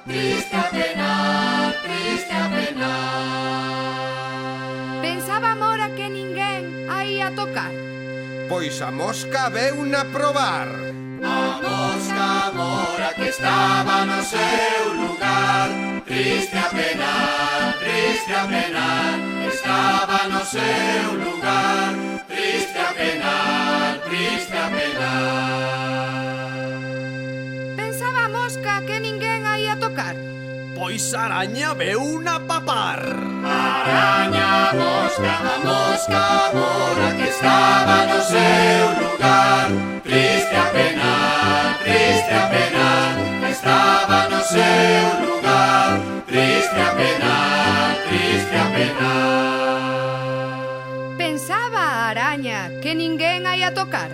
triste a penar, triste a penar. Pensaba Mora que ninguén a ia tocar. Pois a mosca veuna probar. A mosca mora que estaba no seu lugar, triste a penar, triste a penar, estaba no seu lugar, triste a penar, triste a penar. Pensaba a mosca que ninguén a ia tocar. Pois a araña veuna papar. Araña mosca, a mosca mora que estaba no seu lugar, triste a penar, triste a penar, estaba no seu lugar, triste a penar, triste a penar. Pensaba a araña que ninguén a ia tocar.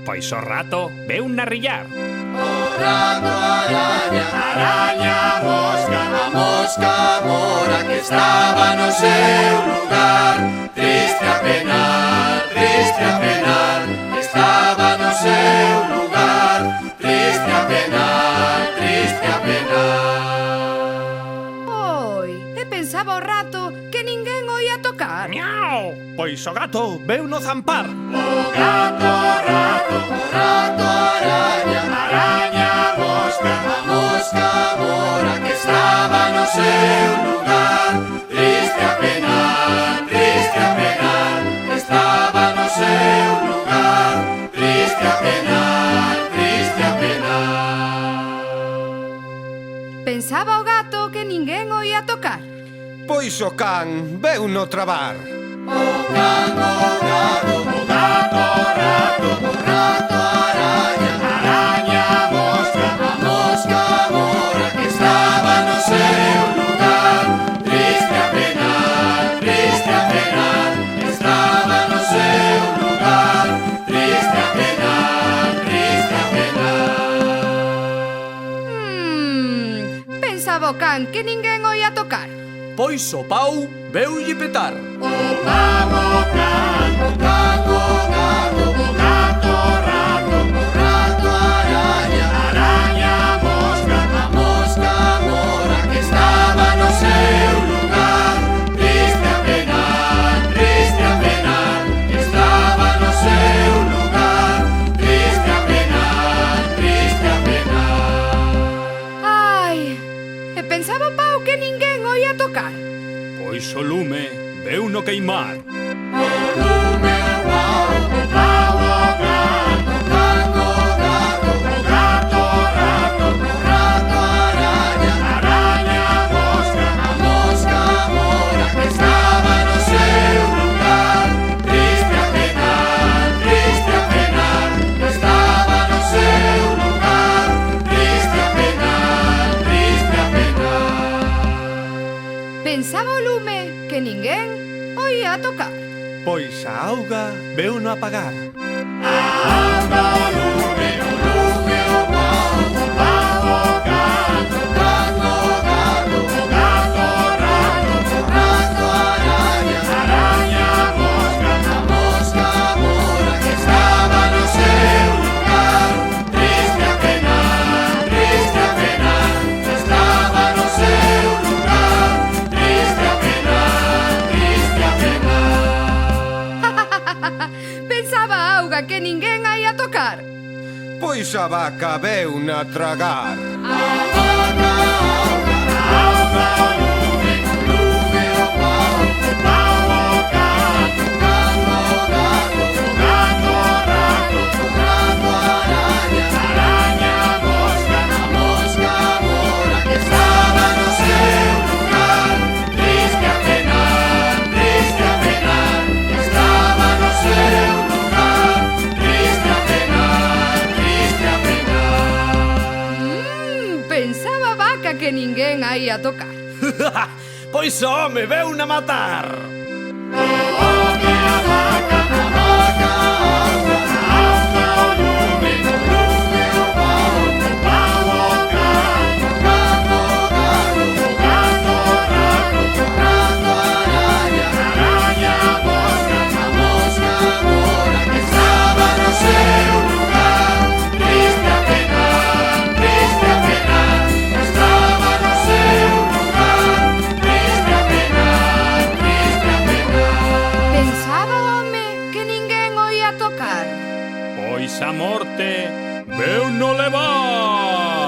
Pois o rato veuna rillar. O rato araña, araña mosca, a mosca mora que estaba no seu lugar, triste a penar, triste a penar, estaba no seu lugar, triste a penar, triste a penar. Oi, e pensaba o rato que ninguén o ia tocar. Miau! Pois o gato veuno zampar. O gato, araña, araña mosca, a mosca mora que estaba no seu lugar, triste a penar, triste a penar, estaba no seu lugar, triste a penar, triste a penar. Pensaba o gato que ninguén o ia tocar. Pois o can veuno trabar. O gato, araña, araña mosca, a mosca mora que estaba no seu lugar, triste a penar, triste a penar, estaba no seu lugar, triste a penar, triste a penar. Pensaba o can que ninguén o ia tocar. Pois o pau veulle petar. O gato, rato, araña, araña mosca, a mosca mora que estaba no seu lugar, triste a penar, triste a penar, estaba no seu lugar, triste a penar, triste a penar. Ai, e pensaba o pau que ninguén o ia tocar. Pois o lume veuno queimar. O lume, o pau, o gato, rato, araña, araña mosca, a mosca mora que estaba no seu lugar, triste a penar, estaba no seu lugar, triste a penar, triste a penar. Pensaba o lume que ninguén o ia tocar. Pois a auga veuno apagar. A auga, o lume, o pau, o gato, rato, araña, araña mosca, a mosca mora que estaba no seu lugar, triste a penar, estaba no seu lugar, triste a penar, triste a penar. Pensaba a auga que ninguén a ia tocar. Pois a vaca veuna tragar. Auga, o lume, o pau, o gato, rato, araña, araña mosca, a mosca mora que estaba no seu lugar, triste a penar, estaba no seu lugar, triste a penar, triste a penar. Pensaba a vaca que ninguén a ia tocar. Pois o home veuna matar. Triste a penar, estaba Pois a morte veu no levar.